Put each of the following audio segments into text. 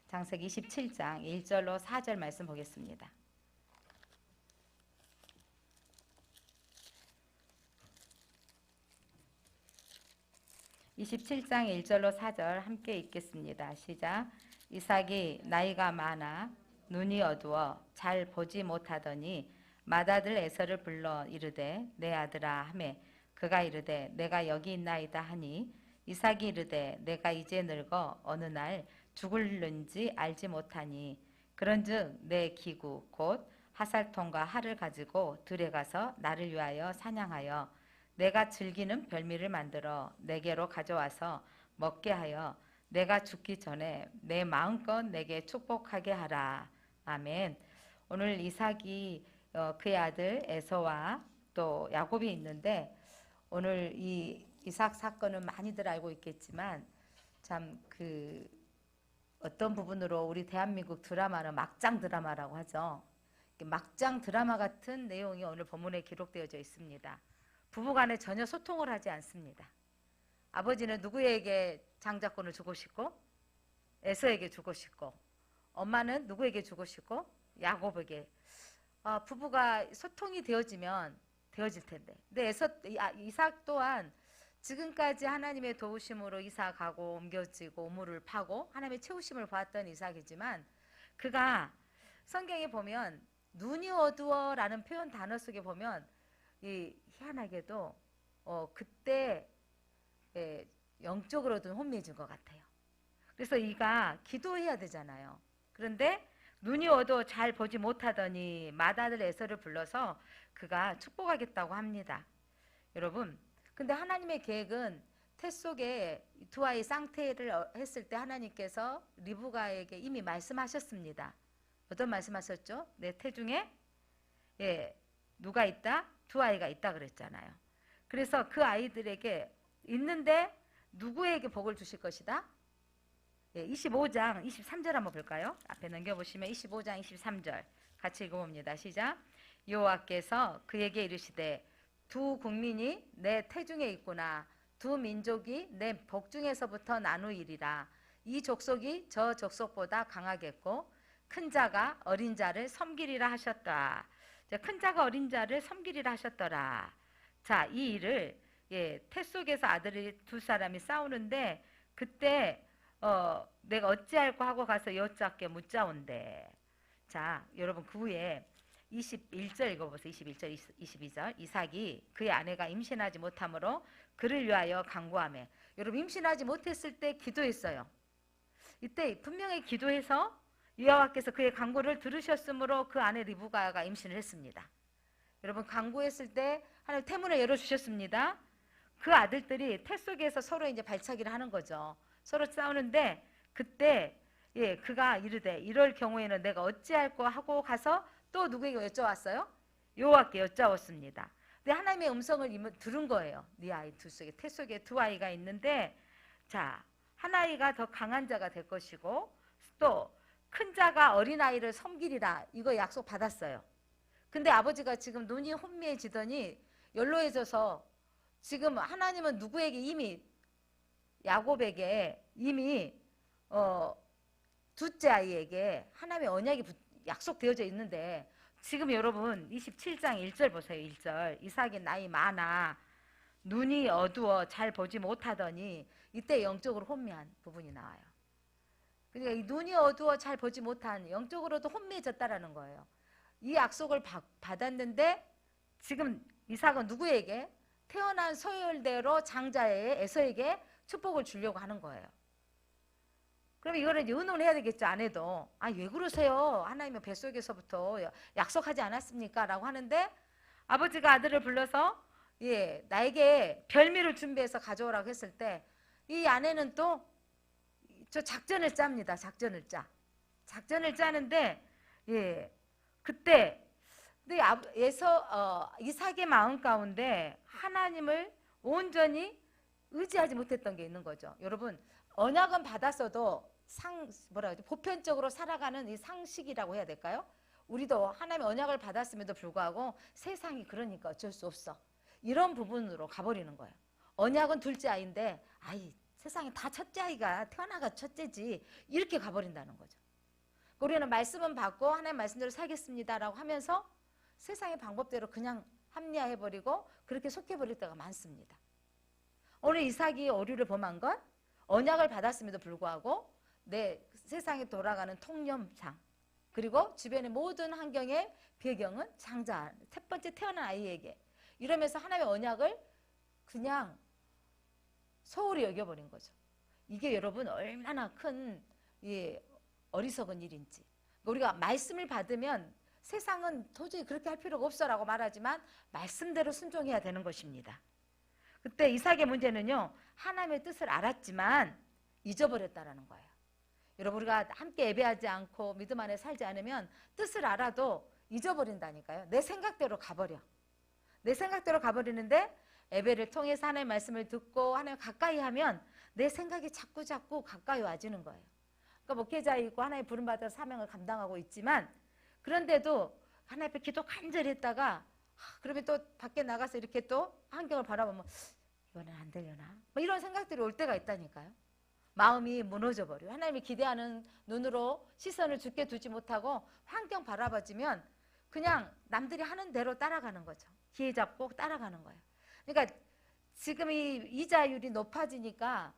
창세기 27장 1절로 4절 말씀 보겠습니다. (27장 1절로 4절) 함께 읽겠습니다. 시작. 이삭이 나이가 많아 눈이 어두워 잘 보지 못하더니 맏아들 에서를 불러 이르되 내 아들아 하매 그가 이르되 내가 여기 있나이다 하니 이삭이 이르되 내가 이제 늙어 어느 날 죽을는지 알지 못하니 그런즉 내 기구 곧 하살통과 활을 가지고 들에 가서 나를 위하여 사냥하여 내가 즐기는 별미를 만들어 내게로 가져와서 먹게 하여 내가 죽기 전에 내 마음껏 내게 축복하게 하라. 아멘. 오늘 이삭이 그의 아들 에서와 또 야곱이 있는데, 오늘 이 이삭 사건은 많이들 알고 있겠지만 참 어떤 부분으로 우리 대한민국 드라마는 막장 드라마라고 하죠. 막장 드라마 같은 내용이 오늘 본문에 기록되어져 있습니다. 부부간에 전혀 소통을 하지 않습니다. 아버지는 누구에게 장자권을 주고 싶고 에서에게 주고 싶고, 엄마는 누구에게 주고 싶고 야곱에게. 부부가 소통이 되어지면 되어질 텐데. 근데 이삭 또한 지금까지 하나님의 도우심으로 이사 가고 옮겨지고 우물을 파고 하나님의 채우심을 받았던 이삭이지만, 그가 성경에 보면 눈이 어두워 라는 표현 단어 속에 보면 희한하게도 그때 영적으로도 혼미해진 것 같아요. 그래서 이가 기도해야 되잖아요. 그런데 눈이 어두워 잘 보지 못하더니 맏아들 에서를 불러서 그가 축복하겠다고 합니다. 여러분, 근데 하나님의 계획은 태 속에 두 아이 쌍태를 했을 때 하나님께서 리브가에게 이미 말씀하셨습니다. 어떤 말씀하셨죠? 내 태 중에 누가 있다? 두 아이가 있다 그랬잖아요. 그래서 그 아이들에게 있는데 누구에게 복을 주실 것이다? 25장 23절 한번 볼까요? 앞에 넘겨보시면 25장 23절 같이 읽어봅니다. 시작. 여호와께서 그에게 이르시되 두 국민이 내 태중에 있구나. 두 민족이 내 복중에서부터 나누이리라. 이 족속이 저 족속보다 강하겠고 큰 자가 어린 자를 섬기리라 하셨다. 큰 자가 어린 자를 섬기리라 하셨더라. 자, 이 일을 태 속에서 아들이 두 사람이 싸우는데, 그때 내가 어찌할꼬 하고 가서 여호와께 묻자온대. 자, 여러분 그 후에 21절 읽어보세요. 21절 22절. 이삭이 그의 아내가 임신하지 못하므로 그를 위하여 간구하며. 여러분, 임신하지 못했을 때 기도했어요. 이때 분명히 기도해서 여호와께서 그의 간구를 들으셨으므로 그 아내 리브가가 임신을 했습니다. 여러분, 간구했을 때 하나님 태문을 열어주셨습니다. 그 아들들이 태 속에서 서로 이제 발차기를 하는 거죠. 서로 싸우는데, 그때 그가 이르되 이럴 경우에는 내가 어찌할꼬 하고 가서 또 누구에게 여쭤왔어요? 여호와께 여짜왔습니다. 근데 하나님의 음성을 들은 거예요. 네 아이 둘 속에, 태 속에 두 아이가 있는데, 자, 한 아이가 더 강한 자가 될 것이고 또 큰 자가 어린 아이를 섬기리라, 이거 약속 받았어요. 근데 아버지가 지금 눈이 혼미해지더니 연로해져서 지금 하나님은 누구에게 이미 야곱에게 이미 둘째 아이에게 하나님의 언약이 약속되어져 있는데, 지금 여러분 27장 1절 보세요. 1절. 이삭이 나이 많아 눈이 어두워 잘 보지 못하더니, 이때 영적으로 혼미한 부분이 나와요. 그러니까 이 눈이 어두워 잘 보지 못한, 영적으로도 혼미해졌다라는 거예요. 이 약속을 받았는데 지금 이삭은 누구에게? 태어난 서열대로 장자의 에서에게 축복을 주려고 하는 거예요. 그럼 이거를 의논을 해야 되겠죠. 아내도 왜 그러세요? 하나님의 뱃속에서부터 약속하지 않았습니까? 라고 하는데, 아버지가 아들을 불러서 나에게 별미를 준비해서 가져오라고 했을 때, 이 아내는 또 저 작전을 짭니다. 작전을 짜는데, 그때 근데 이삭의 마음 가운데 하나님을 온전히 의지하지 못했던 게 있는 거죠. 여러분, 언약은 받았어도 보편적으로 살아가는 이 상식이라고 해야 될까요? 우리도 하나님의 언약을 받았음에도 불구하고 세상이 그러니까 어쩔 수 없어, 이런 부분으로 가버리는 거예요. 언약은 둘째 아이인데 세상에 다 첫째 아이가 태어나가 첫째지 이렇게 가버린다는 거죠. 우리는 말씀은 받고 하나님 말씀대로 살겠습니다라고 하면서 세상의 방법대로 그냥 합리화해버리고 그렇게 속해버릴 때가 많습니다. 오늘 이삭이 오류를 범한 건 언약을 받았음에도 불구하고 내 세상에 돌아가는 통념상 그리고 주변의 모든 환경의 배경은 장자, 첫 번째 태어난 아이에게 이러면서 하나님의 언약을 그냥 소홀히 여겨버린 거죠. 이게 여러분 얼마나 큰 어리석은 일인지. 우리가 말씀을 받으면 세상은 도저히 그렇게 할 필요가 없어라고 말하지만 말씀대로 순종해야 되는 것입니다. 그때 이삭의 문제는요, 하나님의 뜻을 알았지만 잊어버렸다라는 거예요. 여러분, 우리가 함께 예배하지 않고 믿음 안에 살지 않으면 뜻을 알아도 잊어버린다니까요. 내 생각대로 가버려. 내 생각대로 가버리는데 예배를 통해서 하나님의 말씀을 듣고 하나님 가까이 하면 내 생각이 자꾸 가까이 와지는 거예요. 그러니까 목회자이고 하나님의 부름받아 사명을 감당하고 있지만 그런데도 하나님 앞에 기도 간절히 했다가 그러면 또 밖에 나가서 이렇게 또 환경을 바라보면 이번엔 안 되려나? 뭐 이런 생각들이 올 때가 있다니까요. 마음이 무너져 버려요. 하나님이 기대하는 눈으로 시선을 주께 두지 못하고 환경 바라봐지면 그냥 남들이 하는 대로 따라가는 거죠. 기회 잡고 따라가는 거예요. 그러니까 지금 이 이자율이 높아지니까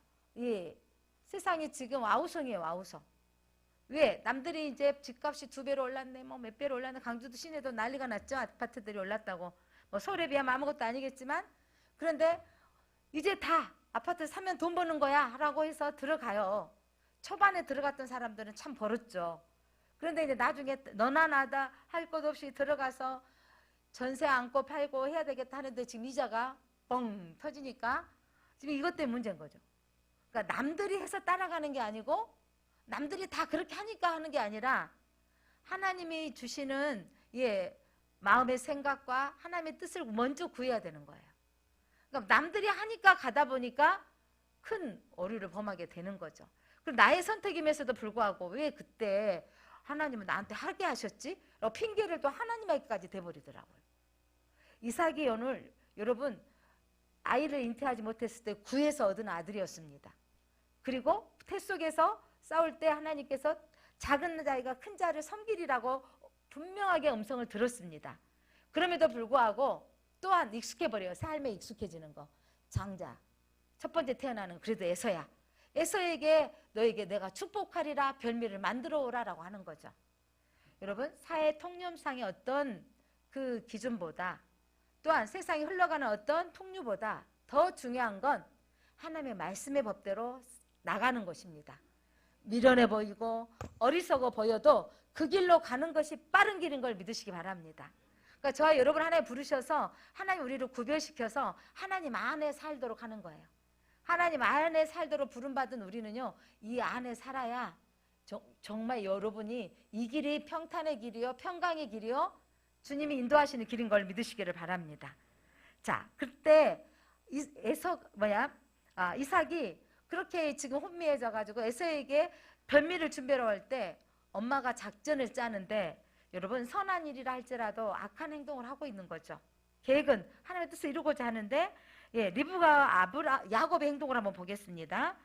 세상이 지금 와우성이에요. 와우성. 왜? 남들이 이제 집값이 2배로 올랐네, 뭐 몇 배로 올랐네, 강주도 시내도 난리가 났죠. 아파트들이 올랐다고. 뭐 서울에 비하면 아무것도 아니겠지만 그런데 이제 다 아파트 사면 돈 버는 거야 라고 해서 들어가요. 초반에 들어갔던 사람들은 참 벌었죠. 그런데 이제 나중에 너나 나다 할 것 없이 들어가서 전세 안고 팔고 해야 되겠다 하는데 지금 이자가 뻥 터지니까 지금 이것 때문에 문제인 거죠. 그러니까 남들이 해서 따라가는 게 아니고 남들이 다 그렇게 하니까 하는 게 아니라 하나님이 주시는 마음의 생각과 하나님의 뜻을 먼저 구해야 되는 거예요. 그러니까 남들이 하니까 가다 보니까 큰 오류를 범하게 되는 거죠. 그리고 나의 선택임에서도 불구하고 왜 그때 하나님은 나한테 하게 하셨지? 핑계를 또 하나님에게까지 대버리더라고요. 이삭이 오늘 여러분 아이를 잉태하지 못했을 때 구해서 얻은 아들이었습니다. 그리고 태 속에서 싸울 때 하나님께서 작은 자가 큰 자를 섬기리라고 분명하게 음성을 들었습니다. 그럼에도 불구하고 또한 익숙해버려요. 삶에 익숙해지는 거. 장자, 첫 번째 태어나는 그래도 에서야. 에서에게 너에게 내가 축복하리라 별미를 만들어 오라라고 하는 거죠. 여러분 사회 통념상의 어떤 그 기준보다 또한 세상이 흘러가는 어떤 풍류보다 더 중요한 건 하나님의 말씀의 법대로 나가는 것입니다. 미련해 보이고 어리석어 보여도 그 길로 가는 것이 빠른 길인 걸 믿으시기 바랍니다. 그러니까 저와 여러분 하나님 부르셔서 하나님 우리를 구별시켜서 하나님 안에 살도록 하는 거예요. 하나님 안에 살도록 부름받은 우리는요, 이 안에 살아야 정말 여러분이 이 길이 평탄의 길이요, 평강의 길이요, 주님이 인도하시는 길인 걸 믿으시기를 바랍니다. 자, 그때 이삭이 그렇게 지금 혼미해져 가지고 에서에게 별미를 준비하러 할 때 엄마가 작전을 짜는데 여러분 선한 일이라 할지라도 악한 행동을 하고 있는 거죠. 계획은 하나님의 뜻을 이루고자 하는데 리브가 야곱의 행동을 한번 보겠습니다.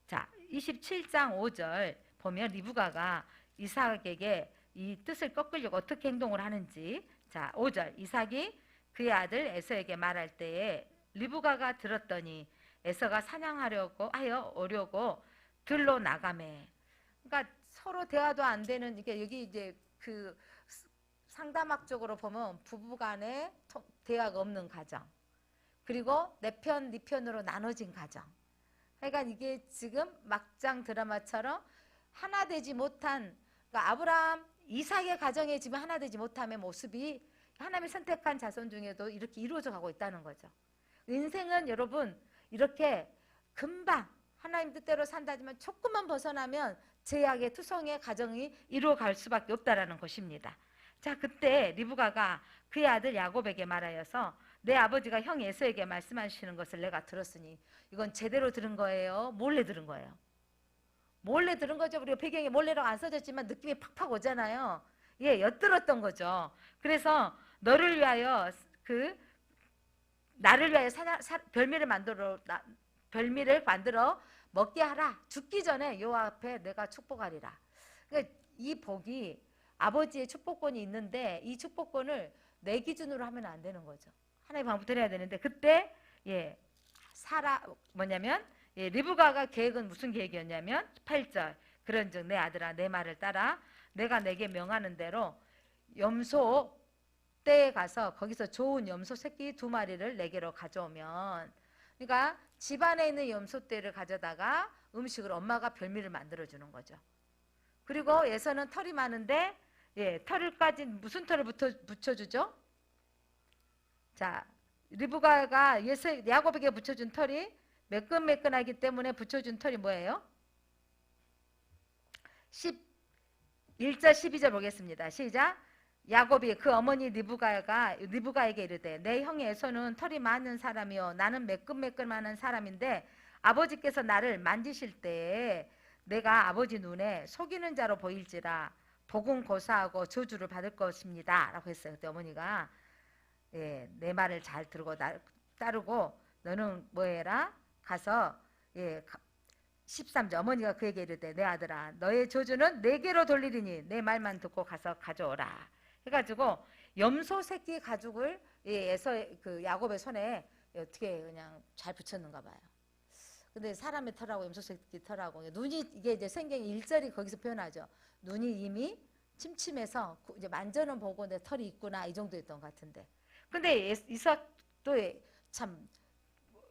자, 27장 5절 보면 리브가가 이삭에게 이 뜻을 꺾으려고 어떻게 행동을 하는지. 자, 5절 이삭이 그의 아들 에서에게 말할 때에 리브가가 들었더니 에서가 사냥하려고 하여 오려고 들로 나가매. 그러니까 서로 대화도 안 되는 이게 여기 이제 그 상담학적으로 보면 부부간에 대화가 없는 가정. 그리고 내 편, 네 편으로 나눠진 가정. 그러니까 이게 지금 막장 드라마처럼 하나 되지 못한 그러니까 아브라함, 이삭의 가정에 지금 하나 되지 못함의 모습이 하나님이 선택한 자손 중에도 이렇게 이루어져 가고 있다는 거죠. 인생은 여러분 이렇게 금방 하나님 뜻대로 산다지만 조금만 벗어나면 제약의 투성의 가정이 이루어갈 수밖에 없다라는 것입니다. 자, 그때 리브가가 그의 아들 야곱에게 말하여서 내 아버지가 형 에서에게 말씀하시는 것을 내가 들었으니 이건 제대로 들은 거예요? 몰래 들은 거예요? 몰래 들은 거죠. 우리가 배경에 몰래라고 안 써졌지만 느낌이 팍팍 오잖아요. 엿들었던 거죠. 그래서 너를 위하여 나를 위하여 별미를 만들어 별미를 만들어 먹게 하라. 죽기 전에 요 앞에 내가 축복하리라. 그러니까 이 복이 아버지의 축복권이 있는데 이 축복권을 내 기준으로 하면 안 되는 거죠. 하나님 방법대로 해야 되는데 그때 뭐냐면 리브가가 계획은 무슨 계획이었냐면 8절 그런즉 내 아들아 내 말을 따라 내가 내게 명하는 대로 염소 떼에 가서 거기서 좋은 염소 새끼 2마리를 내게로 가져오면 그러니까 집안에 있는 염소 떼를 가져다가 음식을 엄마가 별미를 만들어 주는 거죠. 그리고 예서는 털이 많은데 털을 까진 무슨 털을 붙여주죠? 자, 리브가가 야곱에게 붙여준 털이 매끈매끈하기 때문에 붙여준 털이 뭐예요? 1절 12절 보겠습니다. 시작. 야곱이 그 어머니 리브가에게 이르되 내 형의 에서는 털이 많은 사람이요 나는 매끈매끈한 사람인데 아버지께서 나를 만지실 때에 내가 아버지 눈에 속이는 자로 보일지라 복은 고사하고 저주를 받을 것입니다 라고 했어요. 그때 어머니가 내 말을 잘 들고 따르고 너는 뭐해라 가서 13절 어머니가 그에게 이르되 내 아들아 너의 저주는 내게로 돌리리니 내 말만 듣고 가서 가져오라 해가지고 염소 새끼 가죽을 그 야곱의 손에 어떻게 그냥 잘 붙였는가 봐요. 근데 사람의 털하고 염소 새끼 털하고 눈이 이게 이제 성경이 1절이 거기서 표현하죠. 눈이 이미 침침해서 이제 만져는 보고 내 털이 있구나 이 정도였던 것 같은데. 근데 이삭도 참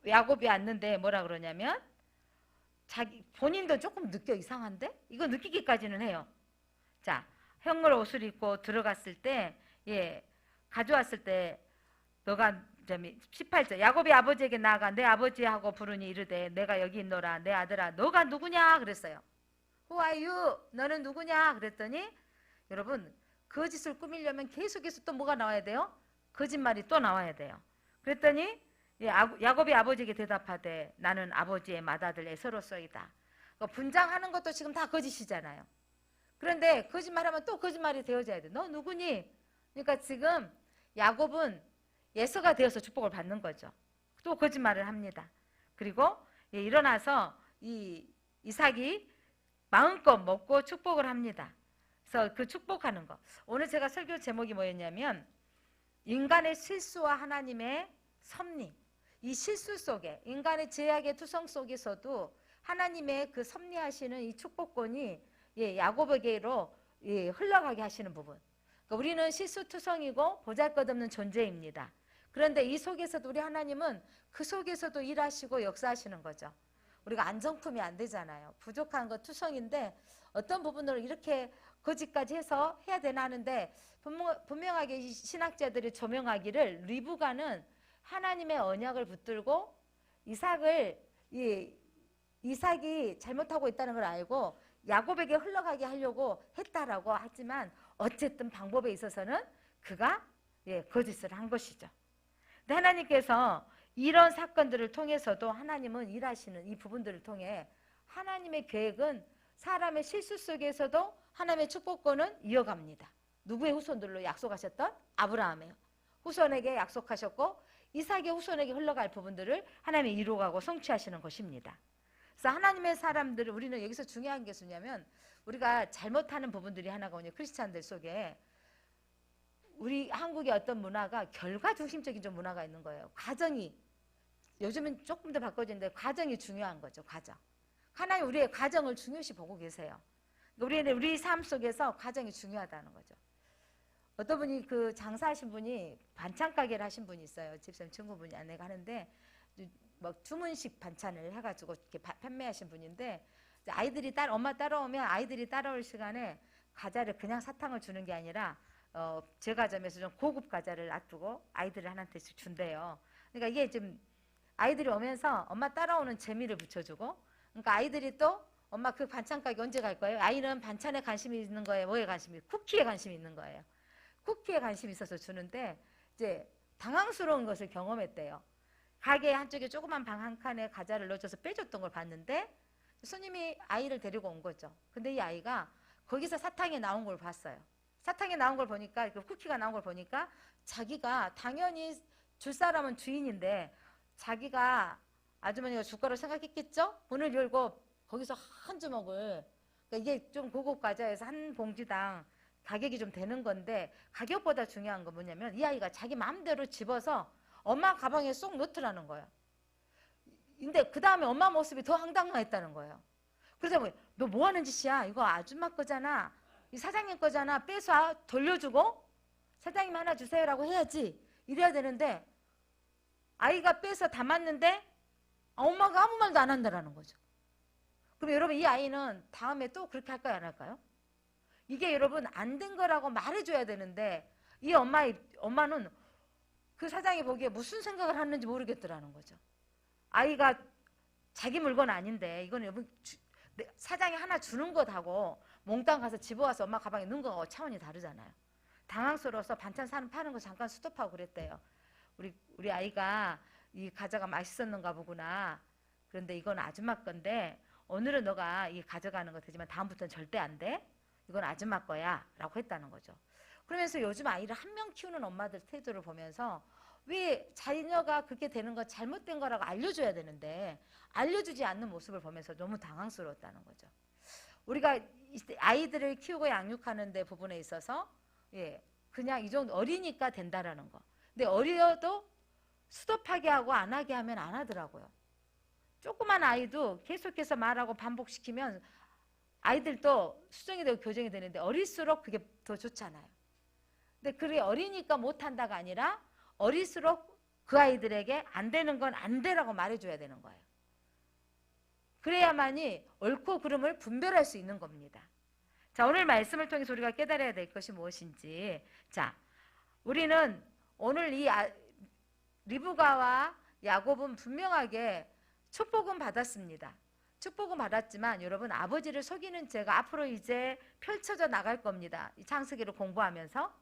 야곱이 왔는데 뭐라 그러냐면 자기 본인도 조금 느껴 이상한데 이거 느끼기까지는 해요. 자, 형을 옷을 입고 들어갔을 때 가져왔을 때 너가 18절 야곱이 아버지에게 나아가 내 아버지하고 부르니 이르되 내가 여기 있노라 내 아들아 너가 누구냐 그랬어요. Who are you? 너는 누구냐 그랬더니 여러분 거짓을 꾸미려면 계속해서 또 뭐가 나와야 돼요? 거짓말이 또 나와야 돼요. 그랬더니 야곱이 아버지에게 대답하되 나는 아버지의 맏아들 에서로소이다. 분장하는 것도 지금 다 거짓이잖아요. 그런데 거짓말하면 또 거짓말이 되어져야 돼. 너 누구니? 그러니까 지금 야곱은 예서가 되어서 축복을 받는 거죠. 또 거짓말을 합니다. 그리고 일어나서 이삭이 마음껏 먹고 축복을 합니다. 그래서 그 축복하는 거. 오늘 제가 설교 제목이 뭐였냐면 인간의 실수와 하나님의 섭리. 이 실수 속에 인간의 죄악의 투성 속에서도 하나님의 그 섭리하시는 이 축복권이 야곱에게로 흘러가게 하시는 부분. 그러니까 우리는 실수투성이고 보잘것없는 존재입니다. 그런데 이 속에서도 우리 하나님은 그 속에서도 일하시고 역사하시는 거죠. 우리가 안정품이 안 되잖아요. 부족한 거 투성인데 어떤 부분으로 이렇게 거짓까지 해서 해야 되나 하는데 분명하게 신학자들이 조명하기를 리브가는 하나님의 언약을 붙들고 이삭이 잘못하고 있다는 걸 알고 야곱에게 흘러가게 하려고 했다라고 하지만 어쨌든 방법에 있어서는 그가 거짓을 한 것이죠. 근데 하나님께서 이런 사건들을 통해서도 하나님은 일하시는 이 부분들을 통해 하나님의 계획은 사람의 실수 속에서도 하나님의 축복권은 이어갑니다. 누구의 후손들로 약속하셨던? 아브라함의 후손에게 약속하셨고 이삭의 후손에게 흘러갈 부분들을 하나님이 이루어가고 성취하시는 것입니다. 그래서 하나님의 사람들을 우리는 여기서 중요한 게 뭐냐면 우리가 잘못하는 부분들이 하나거든요. 크리스찬들 속에 우리 한국의 어떤 문화가 결과 중심적인 좀 문화가 있는 거예요. 과정이 요즘은 조금 더 바꿔지는데 과정이 중요한 거죠. 과정. 하나님 우리의 과정을 중요시 보고 계세요. 우리는 우리 삶 속에서 과정이 중요하다는 거죠. 어떤 분이 그 장사하신 분이 반찬 가게를 하신 분이 있어요. 집사님 친구분이 아내가 하는데 막 주문식 반찬을 해가지고 이렇게 판매하신 분인데 아이들이 엄마 따라오면 아이들이 따라올 시간에 과자를 그냥 사탕을 주는 게 아니라 제 가점에서 좀 고급 과자를 놔두고 아이들을 하나씩 준대요. 그러니까 이게 좀 아이들이 오면서 엄마 따라오는 재미를 붙여주고 그러니까 아이들이 또 엄마 그 반찬 가게 언제 갈 거예요? 아이는 반찬에 관심이 있는 거예요? 뭐에 관심이? 쿠키에 관심이 있는 거예요. 쿠키에 관심이 있어서 주는데 이제 당황스러운 것을 경험했대요. 가게 한쪽에 조그만 방 한 칸에 과자를 넣어줘서 빼줬던 걸 봤는데 손님이 아이를 데리고 온 거죠. 근데 이 아이가 거기서 사탕이 나온 걸 봤어요. 사탕이 나온 걸 보니까 그 쿠키가 나온 걸 보니까 자기가 당연히 줄 사람은 주인인데 자기가 아주머니가 줄 거라고 생각했겠죠? 문을 열고 거기서 한 주먹을, 그러니까 이게 좀 고급 과자여서 한 봉지당 가격이 좀 되는 건데, 가격보다 중요한 건 뭐냐면 이 아이가 자기 마음대로 집어서 엄마 가방에 쏙 넣더라는 거예요. 근데 그 다음에 엄마 모습이 더 황당했다는 거예요. 그래서 너 뭐 하는 짓이야? 이거 아줌마 거잖아. 이 사장님 거잖아. 빼서 돌려주고 사장님 하나 주세요라고 해야지. 이래야 되는데 아이가 빼서 담았는데 엄마가 아무 말도 안 한다라는 거죠. 그럼 여러분 이 아이는 다음에 또 그렇게 할까요? 안 할까요? 이게 여러분 안 된 거라고 말해줘야 되는데 이 엄마는 그 사장이 보기에 무슨 생각을 하는지 모르겠더라는 거죠. 아이가 자기 물건 아닌데 이건 여러분 사장이 하나 주는 것하고 몽땅 가서 집어와서 엄마 가방에 넣은 거하고 차원이 다르잖아요. 당황스러워서 반찬 파는 거 잠깐 스톱하고 그랬대요. 우리 아이가 이 과자가 맛있었는가 보구나. 그런데 이건 아줌마 건데 오늘은 너가 이 가져가는 거 되지만 다음부터는 절대 안 돼. 이건 아줌마 거야 라고 했다는 거죠. 그러면서 요즘 아이를 한 명 키우는 엄마들 태도를 보면서 왜 자녀가 그렇게 되는 거 잘못된 거라고 알려줘야 되는데 알려주지 않는 모습을 보면서 너무 당황스러웠다는 거죠. 우리가 아이들을 키우고 양육하는 데 부분에 있어서 그냥 이 정도 어리니까 된다라는 거. 근데 어려도 스톱하게 하고 안 하게 하면 안 하더라고요. 조그만 아이도 계속해서 말하고 반복시키면 아이들도 수정이 되고 교정이 되는데 어릴수록 그게 더 좋잖아요. 근데 그게 어리니까 못한다가 아니라 어릴수록 그 아이들에게 안 되는 건 안 되라고 말해줘야 되는 거예요. 그래야만이 옳고 그름을 분별할 수 있는 겁니다. 자, 오늘 말씀을 통해서 우리가 깨달아야 될 것이 무엇인지. 자, 우리는 오늘 이 리브가와 야곱은 분명하게 축복은 받았습니다. 축복은 받았지만 여러분 아버지를 속이는 죄가 앞으로 이제 펼쳐져 나갈 겁니다. 이 창세기를 공부하면서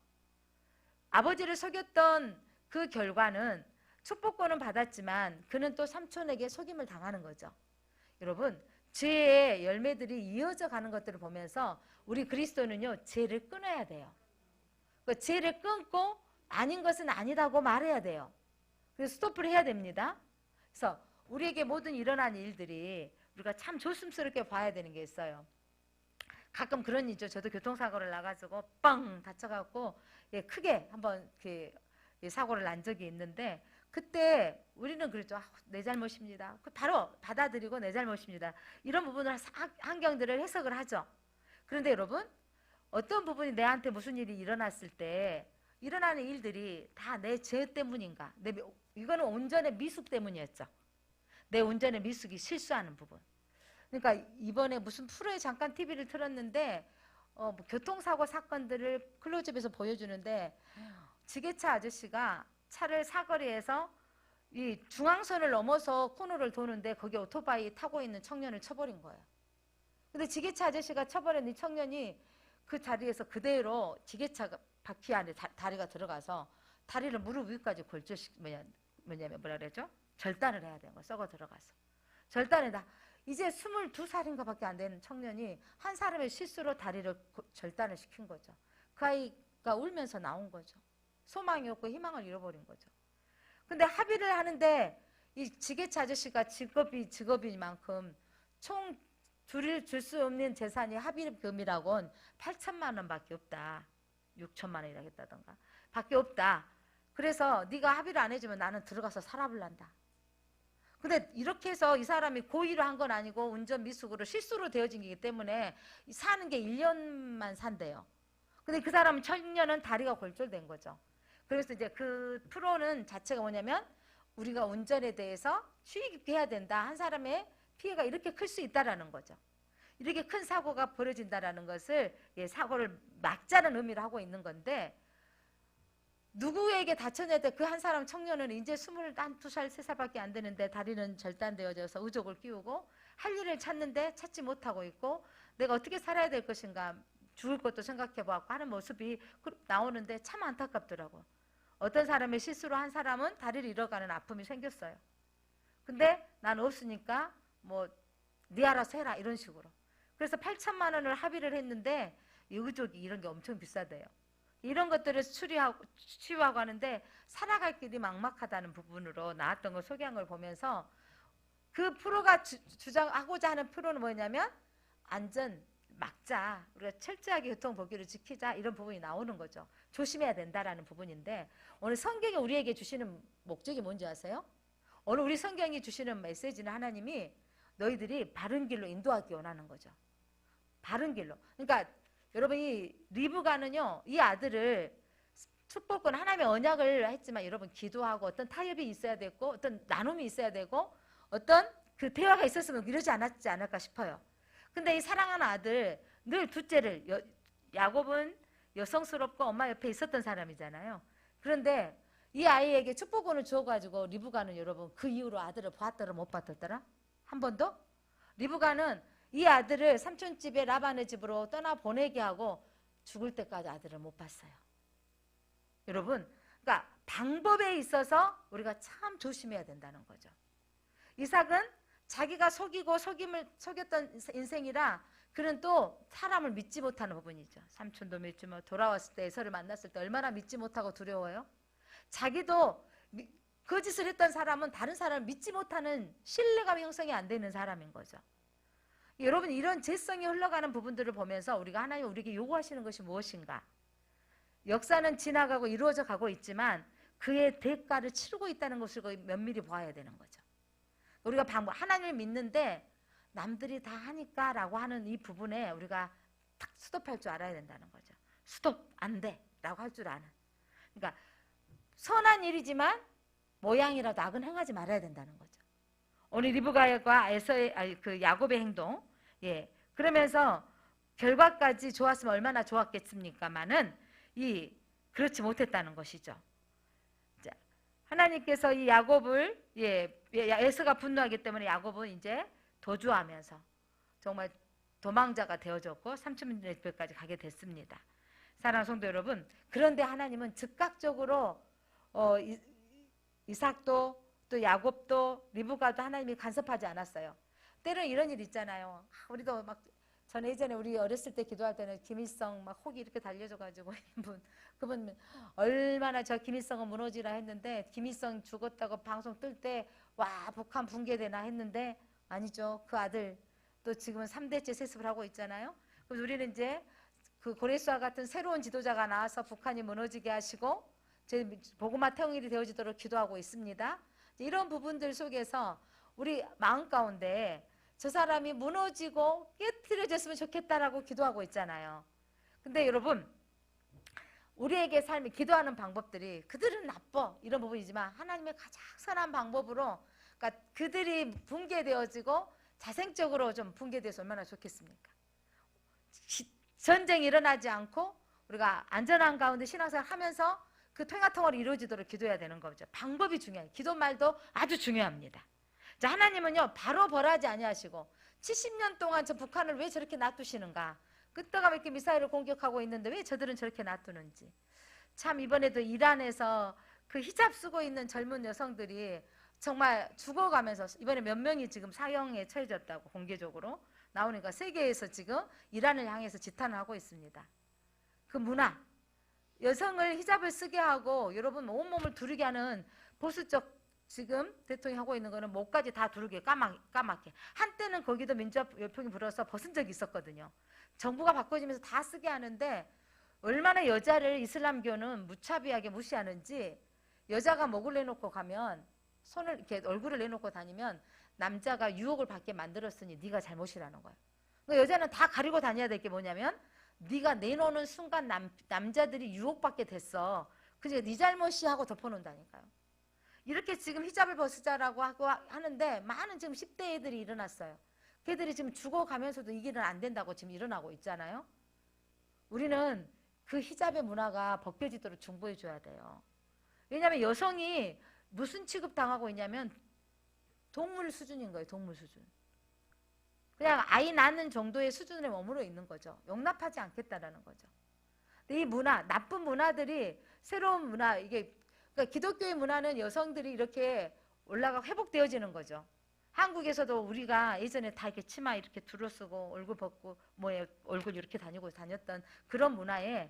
아버지를 속였던 그 결과는 축복권은 받았지만 그는 또 삼촌에게 속임을 당하는 거죠. 여러분 죄의 열매들이 이어져 가는 것들을 보면서 우리 그리스도는요 죄를 끊어야 돼요. 그 죄를 끊고 아닌 것은 아니다고 말해야 돼요. 그래서 스톱을 해야 됩니다. 그래서 우리에게 모든 일어난 일들이 우리가 참 조심스럽게 봐야 되는 게 있어요. 가끔 그런 일이죠. 저도 교통사고를 나가지고 빵 다쳐갖고 크게 한번 사고를 난 적이 있는데 그때 우리는 그랬죠. 내 잘못입니다. 바로 받아들이고 내 잘못입니다. 이런 부분을 환경들을 해석을 하죠. 그런데 여러분 어떤 부분이 내한테 무슨 일이 일어났을 때 일어나는 일들이 다 내 죄 때문인가? 이거는 온전히 미숙 때문이었죠. 내 온전히 미숙이 실수하는 부분. 그러니까 이번에 무슨 프로에 잠깐 TV를 틀었는데 뭐 교통사고 사건들을 클로즈업에서 보여주는데 지게차 아저씨가 차를 사거리에서 이 중앙선을 넘어서 코너를 도는데 거기 오토바이 타고 있는 청년을 쳐버린 거예요. 근데 지게차 아저씨가 쳐버린 이 청년이 그 자리에서 그대로 지게차 바퀴 안에 다리가 들어가서 다리를 무릎 위까지 뭐냐면 뭐라 그러죠? 절단을 해야 되는 거예요. 썩어 들어가서. 절단에다 이제 22살인가 밖에 안 되는 청년이 한 사람의 실수로 다리를 절단을 시킨 거죠. 그 아이가 울면서 나온 거죠. 소망이 없고 희망을 잃어버린 거죠. 근데 합의를 하는데 이 지게차 아저씨가 직업이만큼 총 줄 수 없는 재산이 합의금이라고는 8천만 원밖에 없다. 6천만 원이라 했다던가. 밖에 없다. 그래서 네가 합의를 안 해주면 나는 들어가서 살아볼란다. 근데 이렇게 해서 이 사람이 고의로 한 건 아니고 운전 미숙으로 실수로 되어진 거기 때문에 사는 게 1년만 산대요. 근데 그 사람 청년은 다리가 골절된 거죠. 그래서 이제 그 프로는 자체가 뭐냐면 우리가 운전에 대해서 주의 깊게 해야 된다. 한 사람의 피해가 이렇게 클 수 있다라는 거죠. 이렇게 큰 사고가 벌어진다라는 것을 사고를 막자는 의미로 하고 있는 건데 누구에게 다쳤냐때 그 한 사람 청년은 이제 21살, 3살밖에 안 되는데 다리는 절단되어져서 의족을 끼우고 할 일을 찾는데 찾지 못하고 있고 내가 어떻게 살아야 될 것인가 죽을 것도 생각해보았고 하는 모습이 나오는데 참 안타깝더라고. 어떤 사람의 실수로 한 사람은 다리를 잃어가는 아픔이 생겼어요. 근데 난 없으니까 뭐 네 알아서 해라 이런 식으로. 그래서 8천만 원을 합의를 했는데 의족이 이런 게 엄청 비싸대요. 이런 것들을 치유하고 하는데 살아갈 길이 막막하다는 부분으로 나왔던 걸 소개한 걸 보면서 그 프로가 주장하고자 하는 프로는 뭐냐면 안전 막자, 우리가 철저하게 교통법규를 지키자, 이런 부분이 나오는 거죠. 조심해야 된다라는 부분인데, 오늘 성경이 우리에게 주시는 목적이 뭔지 아세요? 오늘 우리 성경이 주시는 메시지는 하나님이 너희들이 바른 길로 인도하기 원하는 거죠. 바른 길로. 그러니까 여러분, 이 리브가는요, 이 아들을 축복권 하나님의 언약을 했지만, 여러분 기도하고 어떤 타협이 있어야 되고 어떤 나눔이 있어야 되고 어떤 그 대화가 있었으면 이러지 않았지 않을까 싶어요. 근데 이 사랑하는 아들, 늘 둘째를, 야곱은 여성스럽고 엄마 옆에 있었던 사람이잖아요. 그런데 이 아이에게 축복권을 주어가지고 리브가는 여러분 그 이후로 아들을 보았더라 못 봤더라? 한 번도? 리브가는 이 아들을 삼촌집에 라반의 집으로 떠나보내게 하고 죽을 때까지 아들을 못 봤어요. 여러분, 그러니까 방법에 있어서 우리가 참 조심해야 된다는 거죠. 이삭은 자기가 속였던 인생이라 그는 또 사람을 믿지 못하는 부분이죠. 삼촌도 믿지 못, 돌아왔을 때 에서를 만났을 때 얼마나 믿지 못하고 두려워요. 자기도 거짓을 했던 사람은 다른 사람을 믿지 못하는 신뢰감 형성이 안 되는 사람인 거죠. 여러분, 이런 죄성이 흘러가는 부분들을 보면서 우리가 하나님 우리에게 요구하시는 것이 무엇인가? 역사는 지나가고 이루어져 가고 있지만 그의 대가를 치르고 있다는 것을 면밀히 보아야 되는 거죠. 우리가 하나님을 믿는데 남들이 다 하니까 라고 하는 이 부분에 우리가 탁 스톱할 줄 알아야 된다는 거죠. 스톱, 안 돼 라고 할 줄 아는. 그러니까 선한 일이지만 모양이라도 악은 행하지 말아야 된다는 거죠. 오늘 리브가와 그 야곱의 행동, 예, 그러면서 결과까지 좋았으면 얼마나 좋았겠습니까만은 그렇지 못했다는 것이죠. 자, 하나님께서 이 야곱을, 에서가 분노하기 때문에 야곱은 이제 도주하면서 정말 도망자가 되어졌고 삼촌네 집까지 가게 됐습니다. 사랑하는 성도 여러분, 그런데 하나님은 즉각적으로 이삭도 또 야곱도 리브가도 하나님이 간섭하지 않았어요. 때로는 이런 일 있잖아요. 우리도 막 전에 예전에 우리 어렸을 때 기도할 때는 김일성 막 혹이 이렇게 달려져가지고 그분 얼마나 저 김일성은 무너지라 했는데 김일성 죽었다고 방송 뜰 때 와 북한 붕괴되나 했는데 아니죠. 그 아들 또 지금은 3대째 세습을 하고 있잖아요. 그래서 우리는 이제 그 고레스와 같은 새로운 지도자가 나와서 북한이 무너지게 하시고 제 복음화 태영일이 되어지도록 기도하고 있습니다. 이런 부분들 속에서 우리 마음 가운데 저 사람이 무너지고 깨트려졌으면 좋겠다라고 기도하고 있잖아요. 근데 여러분, 우리에게 삶이 기도하는 방법들이 그들은 나빠 이런 부분이지만 하나님의 가장 선한 방법으로, 그러니까 그들이 붕괴되어지고 자생적으로 좀 붕괴돼서 얼마나 좋겠습니까? 전쟁이 일어나지 않고 우리가 안전한 가운데 신앙생활 하면서 그 통화통화로 이루어지도록 기도해야 되는 거죠. 방법이 중요해요. 기도 말도 아주 중요합니다. 자, 하나님은요 바로 벌하지 아니하시고 70년 동안 저 북한을 왜 저렇게 놔두시는가? 끄떡하면 이렇게 미사일을 공격하고 있는데 왜 저들은 저렇게 놔두는지. 참 이번에도 이란에서 그 히잡 쓰고 있는 젊은 여성들이 정말 죽어가면서 이번에 몇 명이 지금 사형에 처해졌다고 공개적으로 나오니까 세계에서 지금 이란을 향해서 지탄을 하고 있습니다. 그 문화, 여성을 히잡을 쓰게 하고 여러분 온몸을 두르게 하는 보수적 지금 대통령이 하고 있는 거는 목까지 다 두르게 까맣게. 한때는 거기도 민주화 열풍이 불어서 벗은 적이 있었거든요. 정부가 바꿔지면서 다 쓰게 하는데 얼마나 여자를 이슬람교는 무차비하게 무시하는지, 여자가 목을 내놓고 가면 손을 이렇게 얼굴을 내놓고 다니면 남자가 유혹을 받게 만들었으니 네가 잘못이라는 거예요. 그러니까 여자는 다 가리고 다녀야 될 게 뭐냐면 네가 내놓는 순간 남자들이 유혹받게 됐어. 그러니까 네 잘못이 하고 덮어놓는다니까요. 이렇게 지금 히잡을 벗으자라고 하는데 많은 지금 10대 애들이 일어났어요. 걔들이 지금 죽어가면서도 이 길은 안 된다고 지금 일어나고 있잖아요. 우리는 그 히잡의 문화가 벗겨지도록 중보해 줘야 돼요. 왜냐하면 여성이 무슨 취급당하고 있냐면 동물 수준인 거예요. 동물 수준. 그냥 아이 낳는 정도의 수준에 머물러 있는 거죠. 용납하지 않겠다라는 거죠. 근데 이 문화, 나쁜 문화들이 새로운 문화, 이게 그러니까 기독교의 문화는 여성들이 이렇게 올라가 회복되어지는 거죠. 한국에서도 우리가 예전에 다 이렇게 치마 이렇게 둘러쓰고 얼굴 벗고 얼굴 이렇게 다녔던 그런 문화에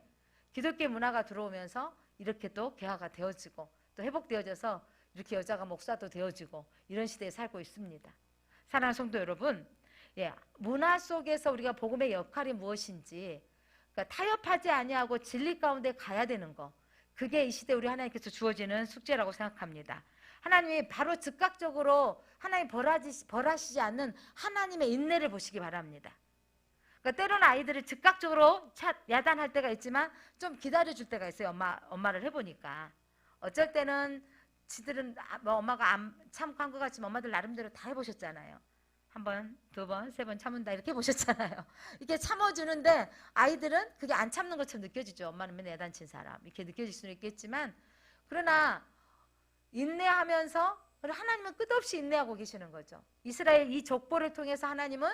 기독교의 문화가 들어오면서 이렇게 또 개화가 되어지고 또 회복되어져서 이렇게 여자가 목사도 되어지고 이런 시대에 살고 있습니다. 사랑하는 성도 여러분, 문화 속에서 우리가 복음의 역할이 무엇인지, 그러니까 타협하지 아니하고 진리 가운데 가야 되는 거, 그게 이 시대 우리 하나님께서 주어지는 숙제라고 생각합니다. 하나님이 바로 즉각적으로 하나님 벌하시지 않는 하나님의 인내를 보시기 바랍니다. 그러니까 때로는 아이들을 즉각적으로 야단할 때가 있지만 좀 기다려줄 때가 있어요. 엄마를 해보니까 어쩔 때는 지들은 뭐 엄마가 안 참고 한 것 같지만 엄마들 나름대로 다 해보셨잖아요. 한 번, 두 번, 세 번 참은다 이렇게 해보셨잖아요. 이렇게 참아주는데 아이들은 그게 안 참는 것처럼 느껴지죠. 엄마는 맨날 야단친 사람 이렇게 느껴질 수는 있겠지만, 그러나 인내하면서 하나님은 끝없이 인내하고 계시는 거죠. 이스라엘 이 족보를 통해서 하나님은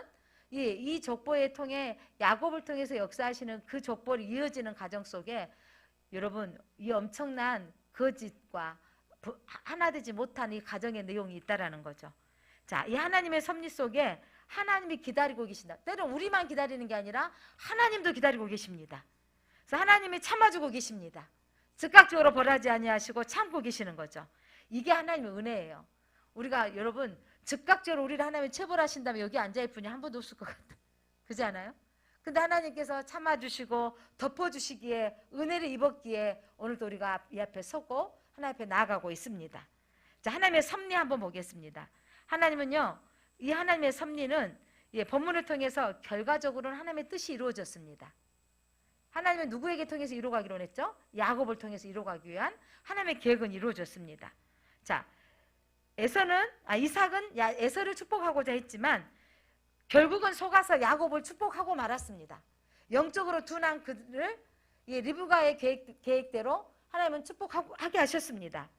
이 족보에 통해 야곱을 통해서 역사하시는 그 족보를 이어지는 가정 속에 여러분 이 엄청난 거짓과 하나 되지 못한 이 가정의 내용이 있다라는 거죠. 자, 이 하나님의 섭리 속에 하나님이 기다리고 계신다. 때론 우리만 기다리는 게 아니라 하나님도 기다리고 계십니다. 그래서 하나님이 참아주고 계십니다. 즉각적으로 벌하지 아니하시고 참고 계시는 거죠. 이게 하나님의 은혜예요. 우리가 여러분 즉각적으로 우리를 하나님이 체벌하신다면 여기 앉아있을 분이 한 번도 없을 것 같아요. 그렇지 않아요? 근데 하나님께서 참아주시고 덮어주시기에 은혜를 입었기에 오늘도 우리가 이 앞에 서고 하나님 앞에 나아가고 있습니다. 자, 하나님의 섭리 한번 보겠습니다. 하나님은요, 이 하나님의 섭리는 본문을 통해서 결과적으로는 하나님의 뜻이 이루어졌습니다. 하나님은 누구에게 통해서 이루어가기로 했죠? 야곱을 통해서 이루어가기 위한 하나님의 계획은 이루어졌습니다. 자, 이삭은 에서를 축복하고자 했지만 결국은 속아서 야곱을 축복하고 말았습니다. 영적으로 둔한 그들을 리브가의 계획대로 하나님은 축복하게 하셨습니다.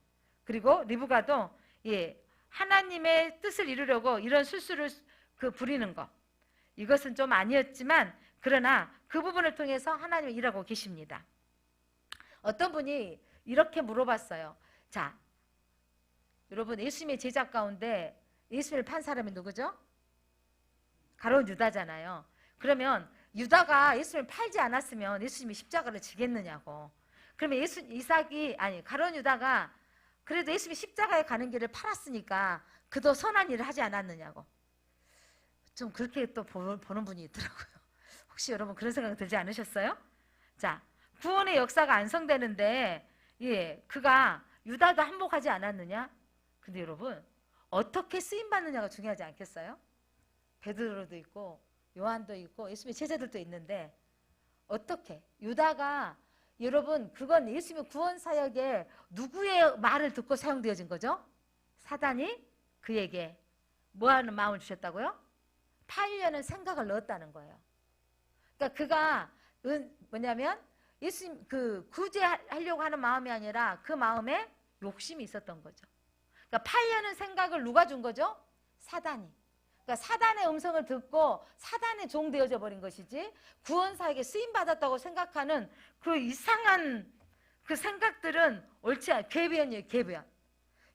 그리고 리브가도 하나님의 뜻을 이루려고 이런 술수를 부리는 것, 이것은 좀 아니었지만 그러나 그 부분을 통해서 하나님이 일하고 계십니다. 어떤 분이 이렇게 물어봤어요. 자, 여러분 예수님의 제자 가운데 예수님을 판 사람이 누구죠? 가룟 유다잖아요. 그러면 유다가 예수님을 팔지 않았으면 예수님이 십자가를 지겠느냐고. 그러면 가룟 유다가 그래도 예수님이 십자가에 가는 길을 팔았으니까 그도 선한 일을 하지 않았느냐고. 좀 그렇게 또 보는 분이 있더라고요. 혹시 여러분 그런 생각 들지 않으셨어요? 자, 구원의 역사가 완성되는데 그가 유다도 한몫하지 않았느냐? 근데 여러분 어떻게 쓰임받느냐가 중요하지 않겠어요? 베드로도 있고 요한도 있고 예수님의 제자들도 있는데 어떻게 유다가, 여러분 그건 예수님의 구원 사역에 누구의 말을 듣고 사용되어진 거죠? 사단이 그에게 뭐하는 마음을 주셨다고요? 팔려는 생각을 넣었다는 거예요. 그러니까 그가 뭐냐면 예수님 구제하려고 하는 마음이 아니라 그 마음에 욕심이 있었던 거죠. 그러니까 팔려는 생각을 누가 준 거죠? 사단이. 그러니까 사단의 음성을 듣고 사단의 종 되어져 버린 것이지, 구원사에게 쓰임받았다고 생각하는 그 이상한 그 생각들은 옳지 않아요. 궤변이에요, 궤변.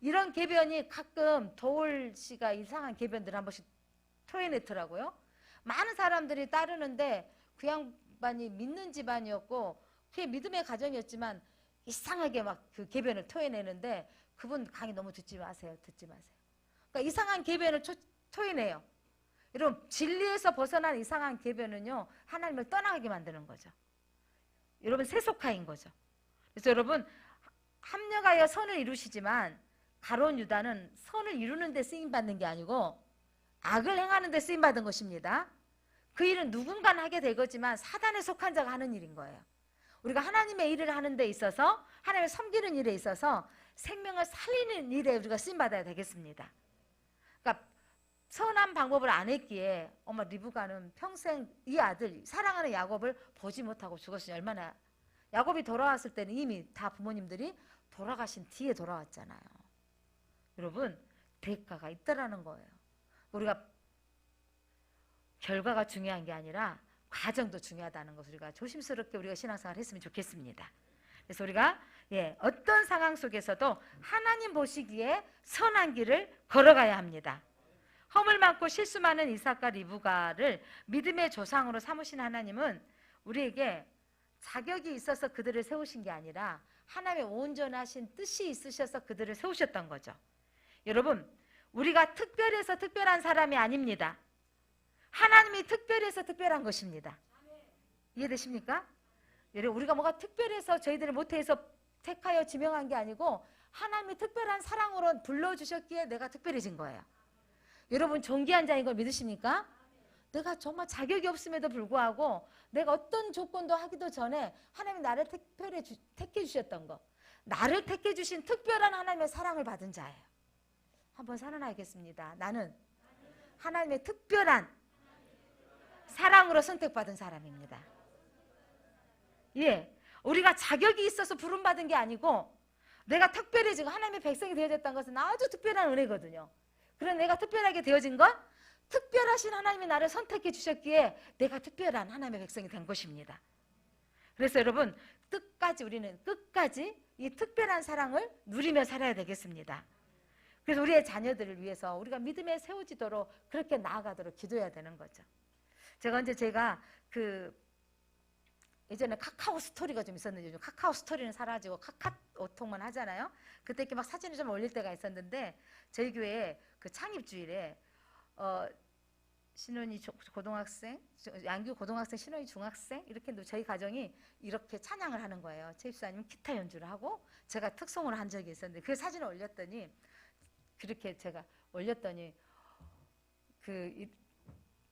이런 궤변이 가끔 도울 씨가 이상한 궤변들을 한 번씩 토해내더라고요. 많은 사람들이 따르는데 그 양반이 믿는 집안이었고 그게 믿음의 가정이었지만 이상하게 막 그 궤변을 토해내는데 그분 강의 너무 듣지 마세요. 그러니까 이상한 궤변을 토해내요. 여러분 진리에서 벗어난 이상한 궤변은요 하나님을 떠나게 만드는 거죠. 여러분 세속화인 거죠. 그래서 여러분 합력하여 선을 이루시지만 가룟 유다는 선을 이루는 데 쓰임받는 게 아니고 악을 행하는 데 쓰임받은 것입니다. 그 일은 누군가는 하게 될 거지만 사단에 속한 자가 하는 일인 거예요. 우리가 하나님의 일을 하는 데 있어서, 하나님을 섬기는 일에 있어서 생명을 살리는 일에 우리가 쓰임받아야 되겠습니다. 그러니까 선한 방법을 안 했기에 엄마 리브가는 평생 이 아들 사랑하는 야곱을 보지 못하고 죽었으니 얼마나, 야곱이 돌아왔을 때는 이미 다 부모님들이 돌아가신 뒤에 돌아왔잖아요. 여러분 대가가 있다라는 거예요. 우리가 결과가 중요한 게 아니라 과정도 중요하다는 것을 우리가 조심스럽게 우리가 신앙생활을 했으면 좋겠습니다. 그래서 우리가 어떤 상황 속에서도 하나님 보시기에 선한 길을 걸어가야 합니다. 허물 많고 실수 많은 이삭과 리브가를 믿음의 조상으로 삼으신 하나님은 우리에게 자격이 있어서 그들을 세우신 게 아니라 하나님의 온전하신 뜻이 있으셔서 그들을 세우셨던 거죠. 여러분 우리가 특별해서 특별한 사람이 아닙니다. 하나님이 특별해서 특별한 것입니다. 이해되십니까? 우리가 뭐가 특별해서 저희들을 못해서 택하여 지명한 게 아니고 하나님이 특별한 사랑으로 불러주셨기에 내가 특별해진 거예요. 여러분 존귀한 자인 걸 믿으십니까? 내가 정말 자격이 없음에도 불구하고 내가 어떤 조건도 하기도 전에 하나님이 나를 택해 주셨던 거, 나를 택해 주신 특별한 하나님의 사랑을 받은 자예요. 한번 선언하겠습니다. 나는 하나님의 특별한 사랑으로 선택받은 사람입니다. 예, 우리가 자격이 있어서 부름받은 게 아니고 내가 특별해지고 하나님의 백성이 되어졌다는 것은 아주 특별한 은혜거든요. 그런 내가 특별하게 되어진 건 특별하신 하나님이 나를 선택해 주셨기에 내가 특별한 하나님의 백성이 된 것입니다. 그래서 여러분 우리는 끝까지 이 특별한 사랑을 누리며 살아야 되겠습니다. 그래서 우리의 자녀들을 위해서 우리가 믿음에 세워지도록 그렇게 나아가도록 기도해야 되는 거죠. 제가 예전에 카카오 스토리가 좀 있었는데 요즘 카카오 스토리는 사라지고 카카오톡만 하잖아요. 그때 이렇게 막 사진을 좀 올릴 때가 있었는데 저희 교회에 그 창립주일에 신혼이 고등학생, 양규 고등학생, 신혼이 중학생 이렇게 저희 가정이 이렇게 찬양을 하는 거예요. 최 집사님 기타 연주를 하고 제가 특송을 한 적이 있었는데 그 사진을 올렸더니 그렇게 제가 올렸더니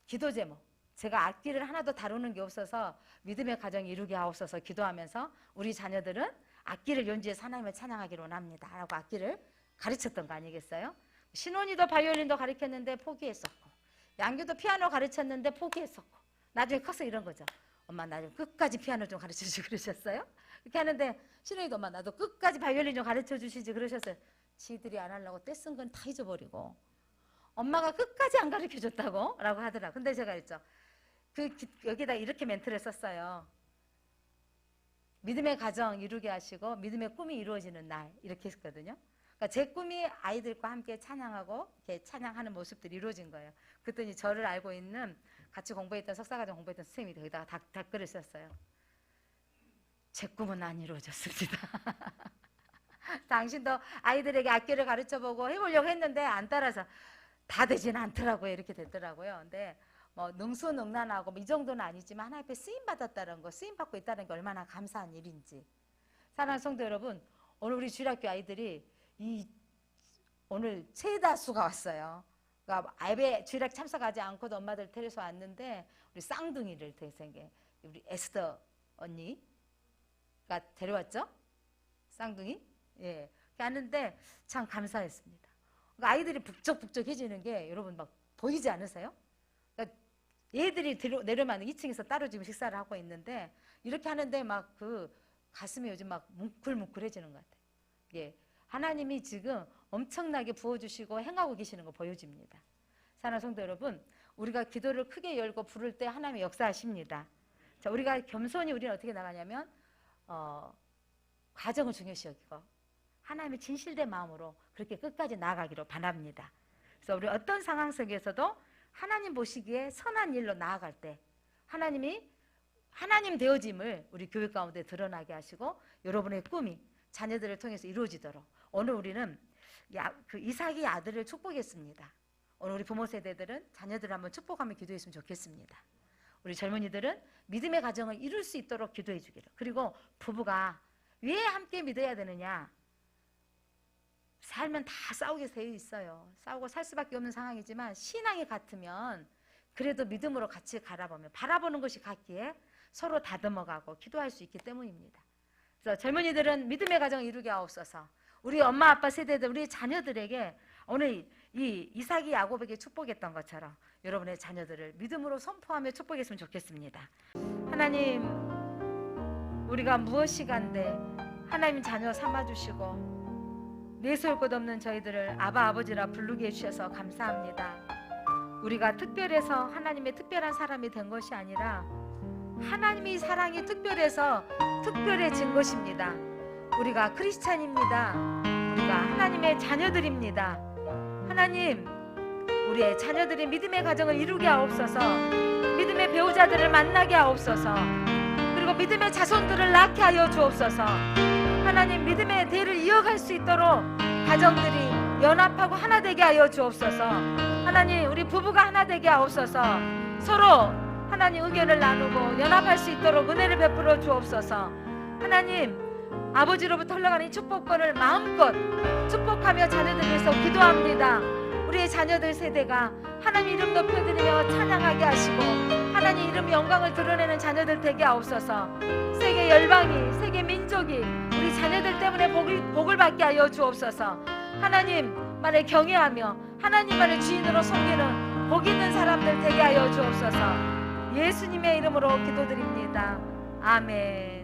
기도 제목, 제가 악기를 하나도 다루는 게 없어서 믿음의 가정 이루게 하옵소서 기도하면서 우리 자녀들은 악기를 연주해서 하나님을 찬양하기를 원합니다 라고 악기를 가르쳤던 거 아니겠어요? 신혼이도 바이올린도 가르쳤는데 포기했었고 양규도 피아노 가르쳤는데 포기했었고 나중에 커서 이런 거죠. 엄마 나 좀 끝까지 피아노 좀 가르쳐주지 그러셨어요? 이렇게 하는데 신혼이도 엄마 나도 끝까지 바이올린 좀 가르쳐주시지 그러셨어요. 지들이 안 하려고 떼쓴 건 다 잊어버리고 엄마가 끝까지 안 가르쳐줬다고 라고 하더라고요. 근데 제가 했죠. 여기다 이렇게 멘트를 썼어요. 믿음의 가정 이루게 하시고 믿음의 꿈이 이루어지는 날 이렇게 했거든요. 그러니까 제 꿈이 아이들과 함께 찬양하고 이렇게 찬양하는 모습들이 이루어진 거예요. 그랬더니 저를 알고 있는 같이 공부했던 석사과정 공부했던 선생님이 거기다가 댓글을 썼어요. 제 꿈은 안 이루어졌습니다. 당신도 아이들에게 악기를 가르쳐보고 해보려고 했는데 안 따라서 다 되지는 않더라고요. 이렇게 됐더라고요. 근데 뭐 능수능란하고 이 정도는 아니지만 하나님 앞에 쓰임받았다는 거, 쓰임받고 있다는 게 얼마나 감사한 일인지. 사랑하는 성도 여러분, 오늘 우리 주일학교 아이들이 오늘 최다수가 왔어요. 그러니까 예배 주일학 참석하지 않고도 엄마들 데려서 왔는데 우리 쌍둥이를 대생에 우리 에스더 언니가 데려왔죠? 쌍둥이? 예. 하는데 참 감사했습니다. 그러니까 아이들이 북적북적해지는 게 여러분 막 보이지 않으세요? 그러니까 얘들이 내려면 2층에서 따로 지금 식사를 하고 있는데 이렇게 하는데 막 가슴이 요즘 막 뭉클뭉클해지는 것 같아요. 예. 하나님이 지금 엄청나게 부어주시고 행하고 계시는 거 보여집니다. 사랑하는 성도 여러분, 우리가 기도를 크게 열고 부를 때 하나님이 역사하십니다. 자, 우리가 겸손히 우리는 어떻게 나가냐면 과정을 중요시 여기고 하나님의 진실된 마음으로 그렇게 끝까지 나아가기로 바랍니다. 그래서 우리 어떤 상황 속에서도 하나님 보시기에 선한 일로 나아갈 때 하나님 되어짐을 우리 교회 가운데 드러나게 하시고 여러분의 꿈이 자녀들을 통해서 이루어지도록 오늘 우리는 이삭의 아들을 축복했습니다. 오늘 우리 부모 세대들은 자녀들을 한번 축복하며 기도했으면 좋겠습니다. 우리 젊은이들은 믿음의 가정을 이룰 수 있도록 기도해 주기를. 그리고 부부가 왜 함께 믿어야 되느냐? 살면 다 싸우게 되어 있어요. 싸우고 살 수밖에 없는 상황이지만 신앙이 같으면 그래도 믿음으로 같이 바라보는 것이 같기에 서로 다듬어가고 기도할 수 있기 때문입니다. 그래서 젊은이들은 믿음의 가정을 이루게 하옵소서. 우리 엄마 아빠 세대들 우리 자녀들에게 오늘 이 이삭이 야곱에게 축복했던 것처럼 여러분의 자녀들을 믿음으로 선포하며 축복했으면 좋겠습니다. 하나님, 우리가 무엇이간데 하나님 자녀 삼아주시고 내세울 것 없는 저희들을 아바 아버지라 부르게 해주셔서 감사합니다. 우리가 특별해서 하나님의 특별한 사람이 된 것이 아니라 하나님의 사랑이 특별해서 특별해진 것입니다. 우리가 크리스찬입니다. 우리가 하나님의 자녀들입니다. 하나님, 우리의 자녀들이 믿음의 가정을 이루게 하옵소서. 믿음의 배우자들을 만나게 하옵소서. 그리고 믿음의 자손들을 낳게 하여 주옵소서. 하나님, 믿음의 대를 이어갈 수 있도록 가정들이 연합하고 하나 되게 하여 주옵소서. 하나님, 우리 부부가 하나 되게 하옵소서. 서로 하나님 의견을 나누고 연합할 수 있도록 은혜를 베풀어 주옵소서. 하나님, 아버지로부터 흘러가는 이 축복권을 마음껏 축복하며 자녀들 위해서 기도합니다. 우리의 자녀들 세대가 하나님 이름 높여드리며 찬양하게 하시고 하나님 이름 영광을 드러내는 자녀들 되게 하옵소서. 세계 열방이, 세계 민족이 우리 자녀들 때문에 복을 받게 하여 주옵소서. 하나님만을 경외하며 하나님만을 주인으로 섬기는 복 있는 사람들 되게 하여 주옵소서. 예수님의 이름으로 기도드립니다. 아멘.